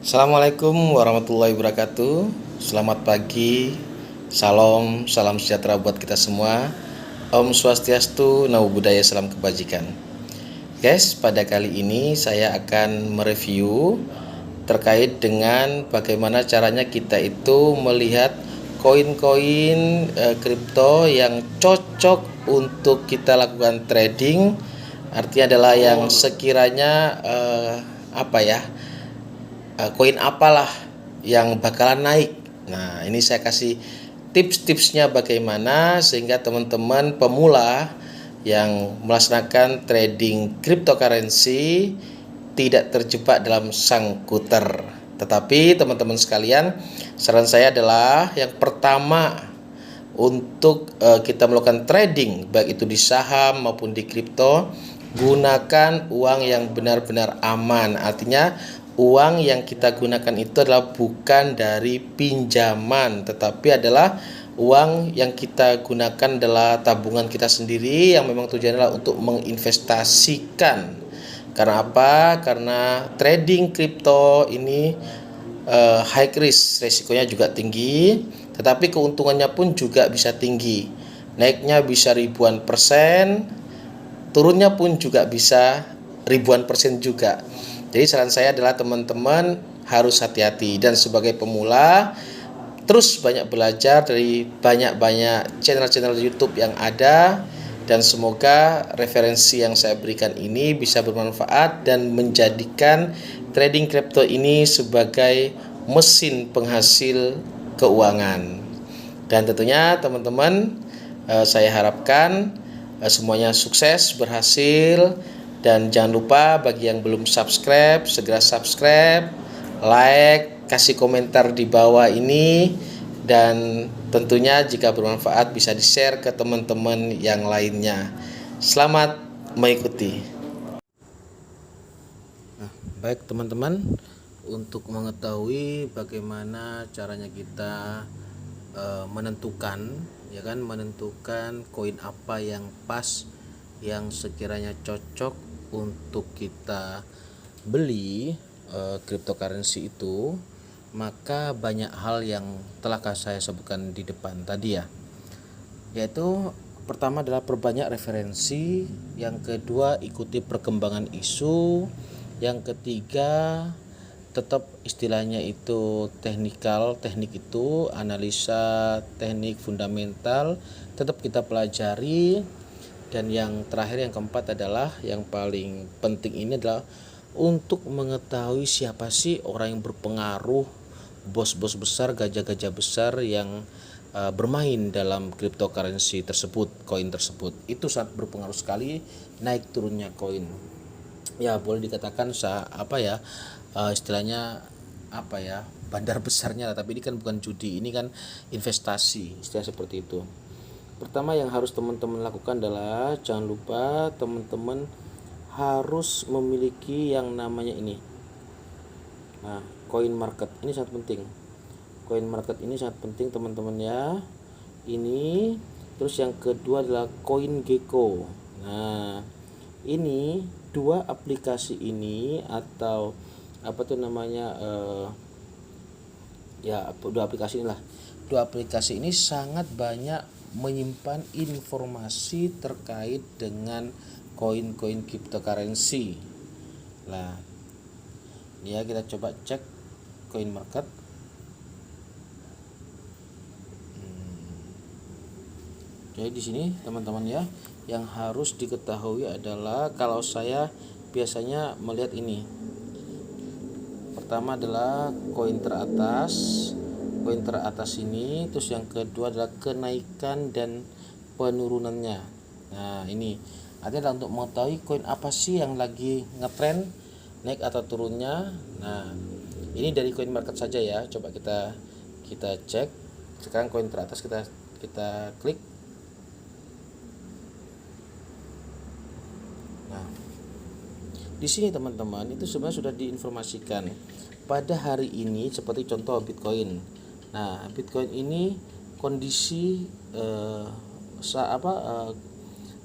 Assalamualaikum warahmatullahi wabarakatuh. Selamat pagi, salam sejahtera buat kita semua. Om Swastiastu, Namo Buddhaya, salam kebajikan. Guys, pada kali ini saya akan mereview terkait dengan bagaimana caranya kita itu melihat koin-koin kripto yang cocok untuk kita lakukan trading. Artinya adalah yang sekiranya koin apalah yang bakalan naik. Nah, ini saya kasih tips-tipsnya bagaimana sehingga teman-teman pemula yang melaksanakan trading cryptocurrency tidak terjebak dalam sangkuter. Tetapi teman-teman sekalian, saran saya adalah yang pertama untuk kita melakukan trading baik itu di saham maupun di kripto, gunakan uang yang benar-benar aman. Artinya uang yang kita gunakan itu adalah bukan dari pinjaman, tetapi adalah uang yang kita gunakan adalah tabungan kita sendiri yang memang tujuannya adalah untuk menginvestasikan. Karena apa? Karena trading kripto ini high risk, resikonya juga tinggi, tetapi keuntungannya pun juga bisa tinggi. Naiknya bisa ribuan persen, turunnya pun juga bisa ribuan persen juga. Jadi saran saya adalah teman-teman harus hati-hati, dan sebagai pemula terus banyak belajar dari banyak-banyak channel-channel YouTube yang ada, dan semoga referensi yang saya berikan ini bisa bermanfaat dan menjadikan trading crypto ini sebagai mesin penghasil keuangan. Dan tentunya teman-teman, saya harapkan semuanya sukses, berhasil. Dan jangan lupa bagi yang belum subscribe, segera subscribe, like, kasih komentar di bawah ini, dan tentunya jika bermanfaat bisa di-share ke teman-teman yang lainnya. Selamat mengikuti. Baik teman-teman, untuk mengetahui bagaimana caranya kita menentukan koin apa yang pas, yang sekiranya cocok untuk kita beli cryptocurrency itu, maka banyak hal yang telah saya sebutkan di depan tadi ya. Yaitu pertama adalah perbanyak referensi, yang kedua ikuti perkembangan isu, yang ketiga tetap istilahnya itu teknik itu analisa teknik fundamental tetap kita pelajari. Dan yang terakhir, yang keempat adalah yang paling penting ini adalah untuk mengetahui siapa sih orang yang berpengaruh, bos-bos besar, gajah-gajah besar yang bermain dalam cryptocurrency tersebut, koin tersebut. Itu sangat berpengaruh sekali naik turunnya koin. Ya boleh dikatakan istilahnya bandar besarnya lah, tapi ini kan bukan judi, ini kan investasi, istilah seperti itu. Pertama yang harus teman-teman lakukan adalah jangan lupa teman-teman harus memiliki yang namanya ini. Nah, coin market ini sangat penting. Coin market ini sangat penting teman-teman ya. Ini terus yang kedua adalah CoinGecko. Nah, ini dua aplikasi ini atau dua aplikasi inilah. Dua aplikasi ini sangat banyak menyimpan informasi terkait dengan koin-koin cryptocurrency. Nah, ya kita coba cek coin market. Jadi di sini teman-teman ya, yang harus diketahui adalah kalau saya biasanya melihat ini. Pertama adalah koin teratas ini, terus yang kedua adalah kenaikan dan penurunannya. Nah, ini artinya adalah untuk mengetahui koin apa sih yang lagi ngetrend, naik atau turunnya. Nah, ini dari coin market saja ya. Coba kita cek. Sekarang koin teratas kita klik. Nah, di sini teman-teman itu sebenarnya sudah diinformasikan pada hari ini, seperti contoh Bitcoin. Nah, Bitcoin ini kondisi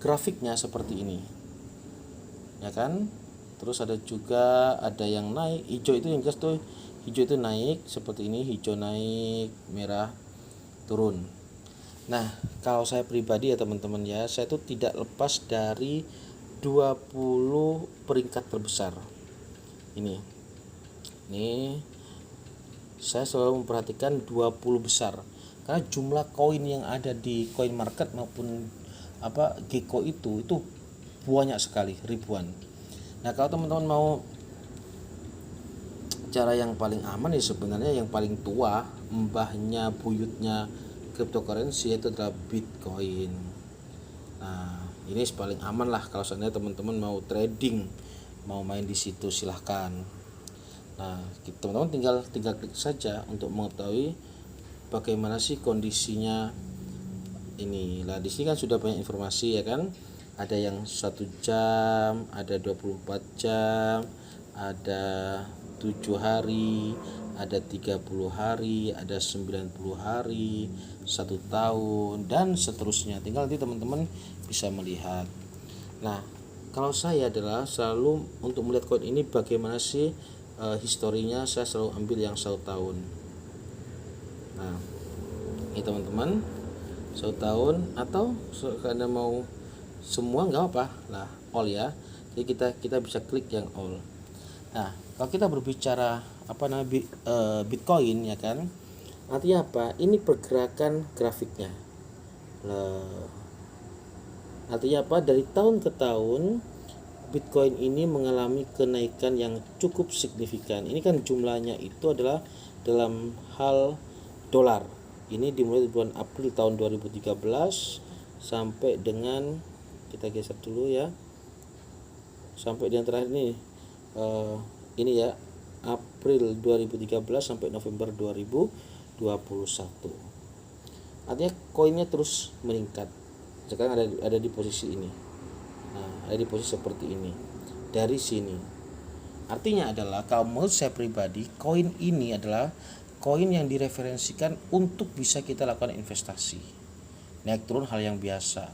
grafiknya seperti ini, ya kan? Terus ada yang naik, hijau itu yang jelas tuh hijau itu naik seperti ini, hijau naik, merah turun. Nah, kalau saya pribadi ya teman-teman ya, saya itu tidak lepas dari 20 peringkat terbesar. Ini saya selalu memperhatikan 20 besar. Karena jumlah koin yang ada di coin market maupun Gecko itu banyak sekali, ribuan. Nah, kalau teman-teman mau cara yang paling aman ya sebenarnya yang paling tua, mbahnya buyutnya cryptocurrency, itu adalah Bitcoin. Nah, ini paling aman lah kalau seandainya teman-teman mau trading, mau main di situ silahkan. Nah, teman-teman tinggal klik saja untuk mengetahui bagaimana sih kondisinya ini. Lah di sini kan sudah banyak informasi ya kan. Ada yang 1 jam, ada 24 jam, ada 7 hari, ada 30 hari, ada 90 hari, 1 tahun, dan seterusnya. Tinggal nanti teman-teman bisa melihat. Nah, kalau saya adalah selalu untuk melihat koin ini bagaimana sih historinya, saya selalu ambil yang 1 tahun. Nah, ini teman-teman, 1 tahun, atau karena mau semua nggak apa, nah all ya. Jadi kita bisa klik yang all. Nah, kalau kita berbicara Bitcoin ya kan, artinya apa? Ini pergerakan grafiknya. Artinya apa? Dari tahun ke tahun Bitcoin ini mengalami kenaikan yang cukup signifikan. Ini kan jumlahnya itu adalah dalam hal dolar. Ini dimulai di bulan April tahun 2013 sampai dengan, kita geser dulu ya, sampai yang terakhir ini ya, April 2013 sampai November 2021. Artinya koinnya terus meningkat. Sekarang ada di posisi ini. Nah, ada di posisi seperti ini. Dari sini. Artinya adalah kalau menurut saya pribadi, koin ini adalah koin yang direferensikan untuk bisa kita lakukan investasi. Naik turun hal yang biasa.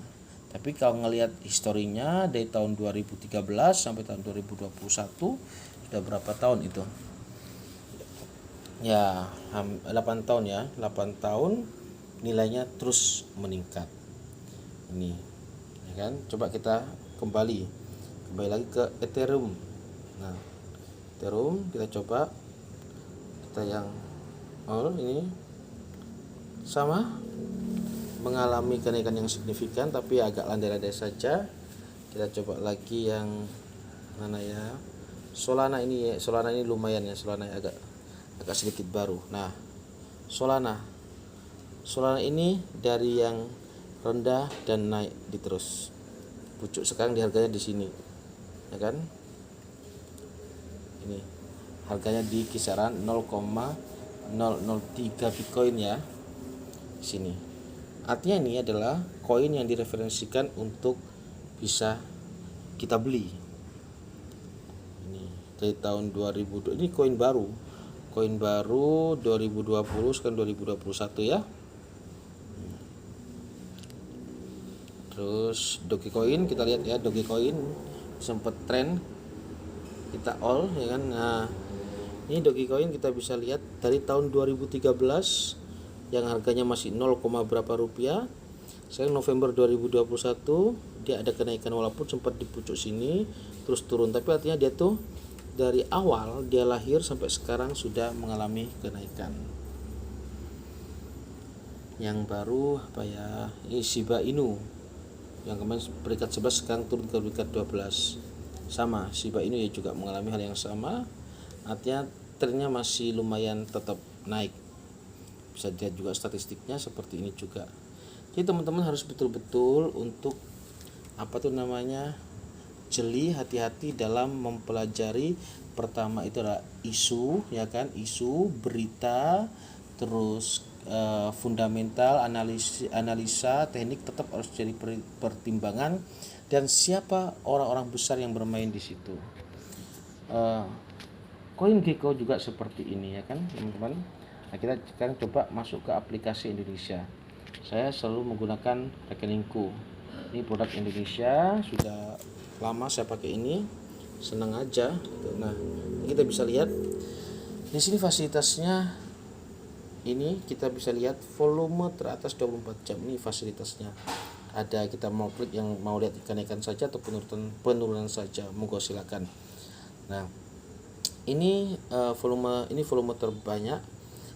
Tapi kalau ngelihat historinya dari tahun 2013 sampai tahun 2021 sudah berapa tahun itu? Ya, 8 tahun ya. 8 tahun nilainya terus meningkat. Ini ya kan? Coba kita kembali lagi ke Ethereum. Nah, Ethereum kita coba, kita yang ini sama mengalami kenaikan yang signifikan tapi agak landai-landai saja. Kita coba lagi yang mana ya, Solana ini ya. Solana ini lumayan ya, Solana agak sedikit baru. Nah, Solana ini dari yang rendah dan naik terus. Pucuk sekarang di harganya di sini ya kan. Ini harganya di kisaran 0,003 Bitcoin ya di sini. Artinya ini adalah koin yang direferensikan untuk bisa kita beli. Ini dari tahun 2000, ini koin baru 2020 sekarang 2021 ya. Terus Dogecoin kita lihat ya, Dogecoin sempat tren, kita all ya kan. Nah, ini Dogecoin kita bisa lihat dari tahun 2013 yang harganya masih 0, berapa rupiah. Sekarang November 2021 dia ada kenaikan walaupun sempat di pucuk sini terus turun, tapi artinya dia tuh dari awal dia lahir sampai sekarang sudah mengalami kenaikan. Yang baru apa ya? Ini Shiba Inu. Yang kemarin peringkat 11 sekarang turun ke peringkat 12. Sama, Shiba Inu ya juga mengalami hal yang sama. Artinya trennya masih lumayan tetap naik. Bisa dilihat juga statistiknya seperti ini juga. Jadi teman-teman harus betul-betul untuk jeli, hati-hati dalam mempelajari. Pertama itu adalah isu ya kan, isu, berita, terus fundamental, analisa, teknik tetap harus jadi pertimbangan, dan siapa orang-orang besar yang bermain di situ. Koin Gecko juga seperti ini ya kan teman-teman. Nah, kita sekarang coba masuk ke aplikasi Indonesia. Saya selalu menggunakan rekeningku. Ini produk Indonesia, sudah lama saya pakai ini, senang aja. Nah, kita bisa lihat Di sini fasilitasnya ini kita bisa lihat volume teratas 24 jam. Ini fasilitasnya. Ada kita mau klik yang mau lihat ikan-ikan saja atau penurunan saja, monggo silakan. Nah, ini volume terbanyak.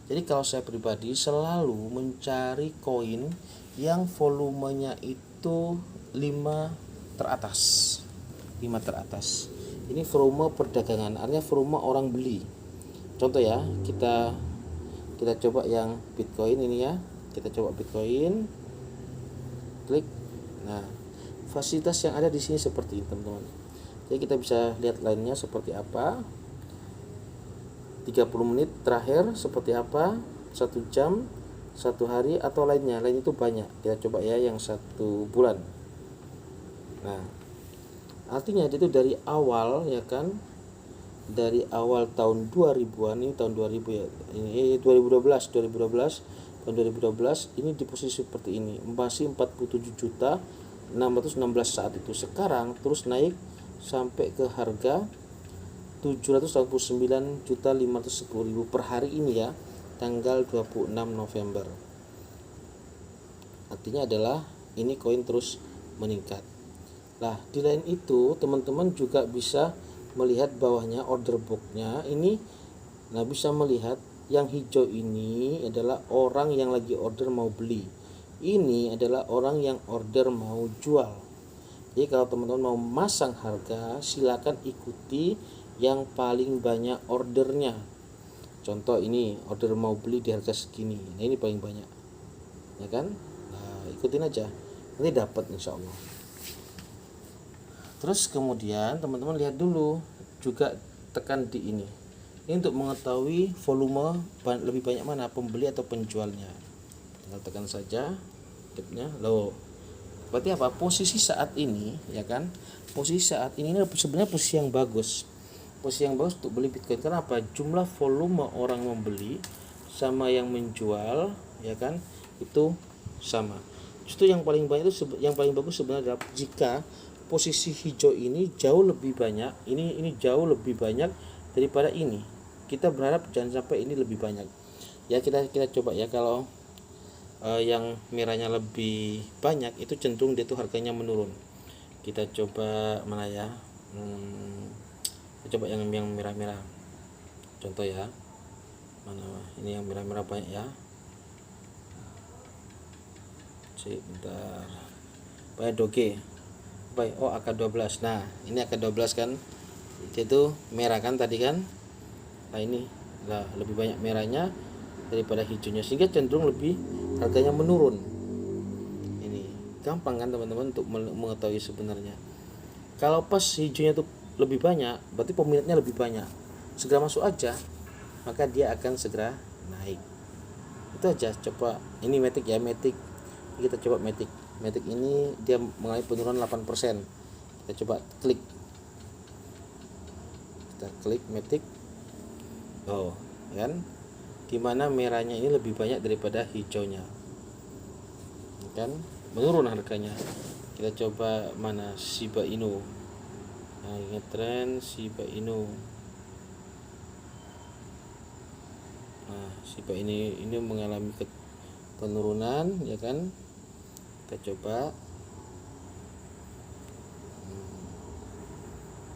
Jadi kalau saya pribadi selalu mencari koin yang volumenya itu 5 teratas. 5 teratas. Ini volume perdagangan, artinya volume orang beli. Contoh ya, kita coba yang Bitcoin ini ya. Kita coba Bitcoin. Klik. Nah, fasilitas yang ada di sini seperti ini, teman-teman. Jadi kita bisa lihat lainnya seperti apa. 30 menit terakhir seperti apa, 1 jam, 1 hari atau lainnya. Lain itu banyak. Kita coba ya yang 1 bulan. Nah, artinya itu dari awal ya kan, dari awal tahun 2000-an, ini tahun 2000 ya, ini 2012 tahun 2012 ini di posisi seperti ini, masih 47.616 saat itu. Sekarang terus naik sampai ke harga 789.510.000 per hari ini ya, tanggal 26 November. Artinya adalah ini koin terus meningkat. Nah, di lain itu teman-teman juga bisa melihat bawahnya order booknya ini. Nah, bisa melihat yang hijau ini adalah orang yang lagi order mau beli. Ini adalah orang yang order mau jual. Jadi kalau teman-teman mau masang harga, silakan ikuti yang paling banyak ordernya. Contoh ini order mau beli di harga segini. Nah, ini paling banyak. Ya kan? Nah, ikutin aja. Nanti dapat insya Allah. Terus kemudian teman-teman lihat dulu juga, tekan di ini. Ini untuk mengetahui volume lebih banyak mana, pembeli atau penjualnya. Tinggal tekan saja tipnya. Loh, berarti apa? Posisi saat ini ya kan? Posisi saat ini sebenarnya posisi yang bagus. Posisi yang bagus untuk beli Bitcoin. Karena apa? Jumlah volume orang membeli sama yang menjual ya kan, itu sama. Justru yang paling banyak itu, yang paling bagus sebenarnya adalah jika posisi hijau ini jauh lebih banyak, ini jauh lebih banyak daripada ini. Kita berharap jangan sampai ini lebih banyak. Ya kita coba ya, kalau yang merahnya lebih banyak itu cenderung dia tuh harganya menurun. Kita coba mana ya? Kita coba yang merah-merah. Contoh ya. Mana ini yang merah-merah banyak ya. Bentar. Baik Doge. Baik, oh AK12. Nah, ini AK12 kan. Itu merah kan tadi kan? Nah, ini lebih banyak merahnya daripada hijaunya, sehingga cenderung lebih harganya menurun. Ini gampang kan teman-teman untuk mengetahui sebenarnya. Kalau pas hijaunya itu lebih banyak, berarti peminatnya lebih banyak. Segera masuk aja, maka dia akan segera naik. Itu aja. Coba ini Matic ya, Matic. Kita coba Matic. Matic ini dia mengalami penurunan 8%. Kita coba klik. Kita klik Matic. Oh, kan? Dimana merahnya ini lebih banyak daripada hijaunya. Kan? Menurun harganya. Kita coba mana Shiba Inu. Nah, ngetrend Shiba Inu. Nah, Shiba ini mengalami penurunan ya kan. Kita coba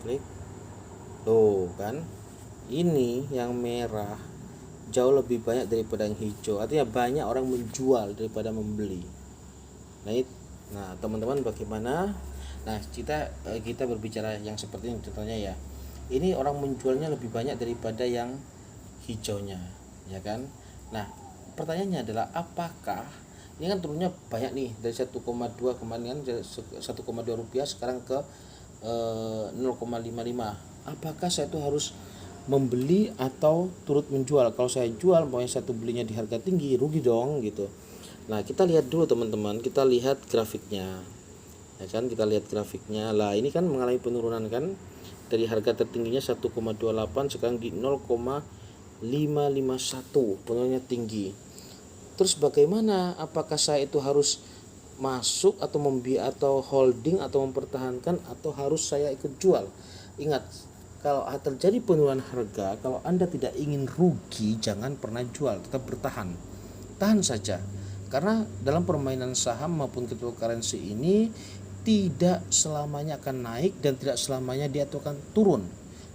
klik. Tuh kan, ini yang merah jauh lebih banyak daripada yang hijau, artinya banyak orang menjual daripada membeli. Nah teman-teman bagaimana? Nah kita berbicara yang seperti ini contohnya ya, ini orang menjualnya lebih banyak daripada yang hijaunya ya kan. Nah pertanyaannya adalah apakah ini kan turunnya banyak nih, dari 1,2 kemarin 1,2 rupiah sekarang ke 0,55. Apakah saya itu harus membeli atau turut menjual? Kalau saya jual, pokoknya satu belinya di harga tinggi, rugi dong gitu. Nah kita lihat dulu teman-teman, kita lihat grafiknya ya kan, kita lihat grafiknya lah. Ini kan mengalami penurunan kan, dari harga tertingginya 1,28 sekarang di 0,551, penurunannya tinggi. Terus bagaimana? Apakah saya itu harus masuk atau atau holding atau mempertahankan, atau harus saya ikut jual? Ingat, kalau terjadi penurunan harga, kalau Anda tidak ingin rugi, jangan pernah jual, tetap bertahan. Tahan saja. Karena dalam permainan saham maupun cryptocurrency ini tidak selamanya akan naik dan tidak selamanya dia itu akan turun.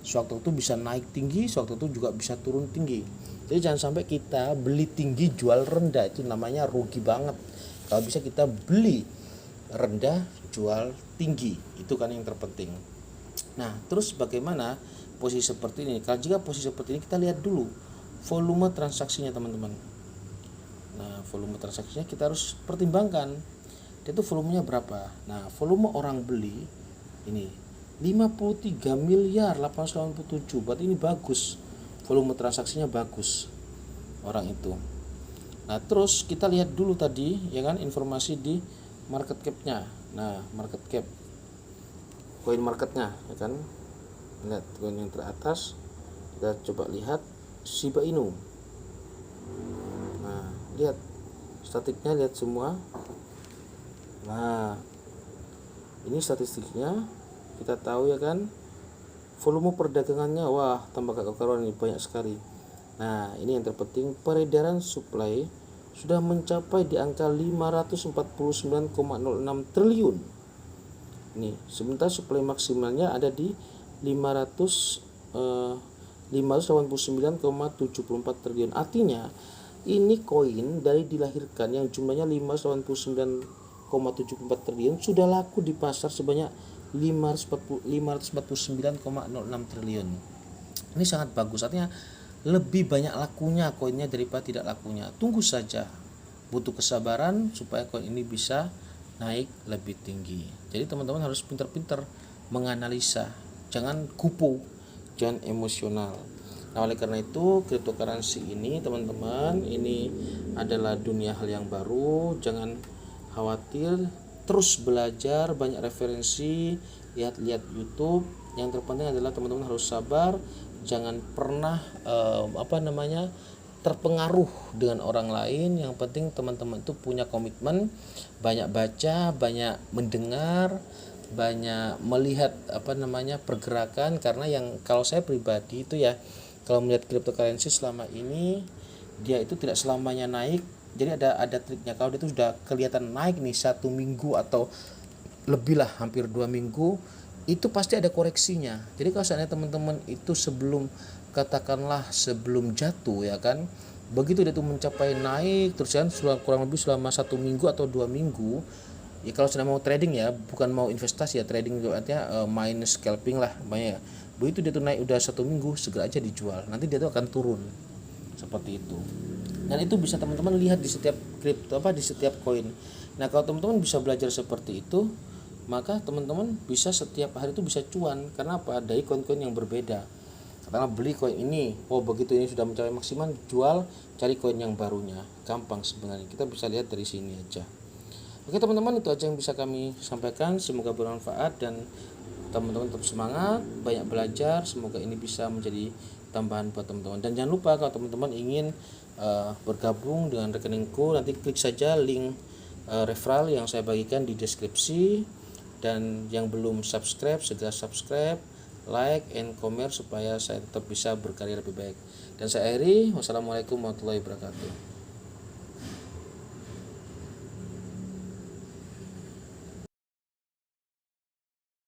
Sewaktu itu bisa naik tinggi, sewaktu itu juga bisa turun tinggi. Jadi jangan sampai kita beli tinggi jual rendah, itu namanya rugi banget. Kalau bisa kita beli rendah jual tinggi, itu kan yang terpenting. Nah, terus bagaimana posisi seperti ini? Kalau jika posisi seperti ini, kita lihat dulu volume transaksinya, teman-teman. Nah, volume transaksinya kita harus pertimbangkan. Dia itu volumenya berapa? Nah, volume orang beli ini 53 miliar 887. Berarti ini bagus. Volume transaksinya bagus orang itu. Nah, terus kita lihat dulu tadi ya kan informasi di market cap-nya. Nah, market cap koin marketnya ya kan. Lihat koin yang teratas. Kita coba lihat Shiba Inu. Nah, lihat statiknya, lihat semua. Nah, ini statistiknya kita tahu ya kan. Volume perdagangannya wah tambah gak karuan ini, banyak sekali. Nah, ini yang terpenting, peredaran supply sudah mencapai di angka 549,06 triliun. Nih, sementara supply maksimalnya ada di 589,74 triliun. Artinya ini koin dari dilahirkan yang jumlahnya 589,74 triliun sudah laku di pasar sebanyak 549,06 triliun. Ini sangat bagus, artinya lebih banyak lakunya koinnya daripada tidak lakunya. Tunggu saja, butuh kesabaran supaya koin ini bisa naik lebih tinggi. Jadi teman-teman harus pintar-pintar menganalisa, jangan kupu, jangan emosional. Nah, oleh karena itu cryptocurrency ini teman-teman, ini adalah dunia hal yang baru. Jangan khawatir, terus belajar, banyak referensi, lihat-lihat YouTube. Yang terpenting adalah teman-teman harus sabar, jangan pernah terpengaruh dengan orang lain. Yang penting teman-teman itu punya komitmen, banyak baca, banyak mendengar, banyak melihat pergerakan. Karena yang kalau saya pribadi itu ya, kalau melihat cryptocurrency selama ini dia itu tidak selamanya naik. Jadi ada triknya. Kalau dia itu sudah kelihatan naik nih 1 minggu atau lebih lah, hampir 2 minggu, itu pasti ada koreksinya. Jadi kalau seandainya teman-teman itu sebelum jatuh ya kan, begitu dia itu mencapai naik terus kan kurang lebih selama 1 minggu atau 2 minggu ya, kalau sudah mau trading ya, bukan mau investasi ya, trading itu artinya main scalping lah banyak. Begitu dia tuh naik udah 1 minggu, segera aja dijual, nanti dia tuh akan turun seperti itu. Dan itu bisa teman-teman lihat di setiap di setiap koin. Nah, kalau teman-teman bisa belajar seperti itu, maka teman-teman bisa setiap hari itu bisa cuan. Karena apa? Dari koin-koin yang berbeda. Karena beli koin ini, begitu ini sudah mencapai maksimal, jual, cari koin yang barunya. Gampang sebenarnya. Kita bisa lihat dari sini aja. Oke teman-teman, itu aja yang bisa kami sampaikan. Semoga bermanfaat dan teman-teman tetap semangat, banyak belajar. Semoga ini bisa menjadi tambahan buat teman-teman. Dan jangan lupa kalau teman-teman ingin bergabung dengan rekeningku, nanti klik saja link referral yang saya bagikan di deskripsi. Dan yang belum subscribe, segera subscribe, like, and comment supaya saya tetap bisa berkarya lebih baik. Dan saya akhiri, wassalamualaikum warahmatullahi wabarakatuh.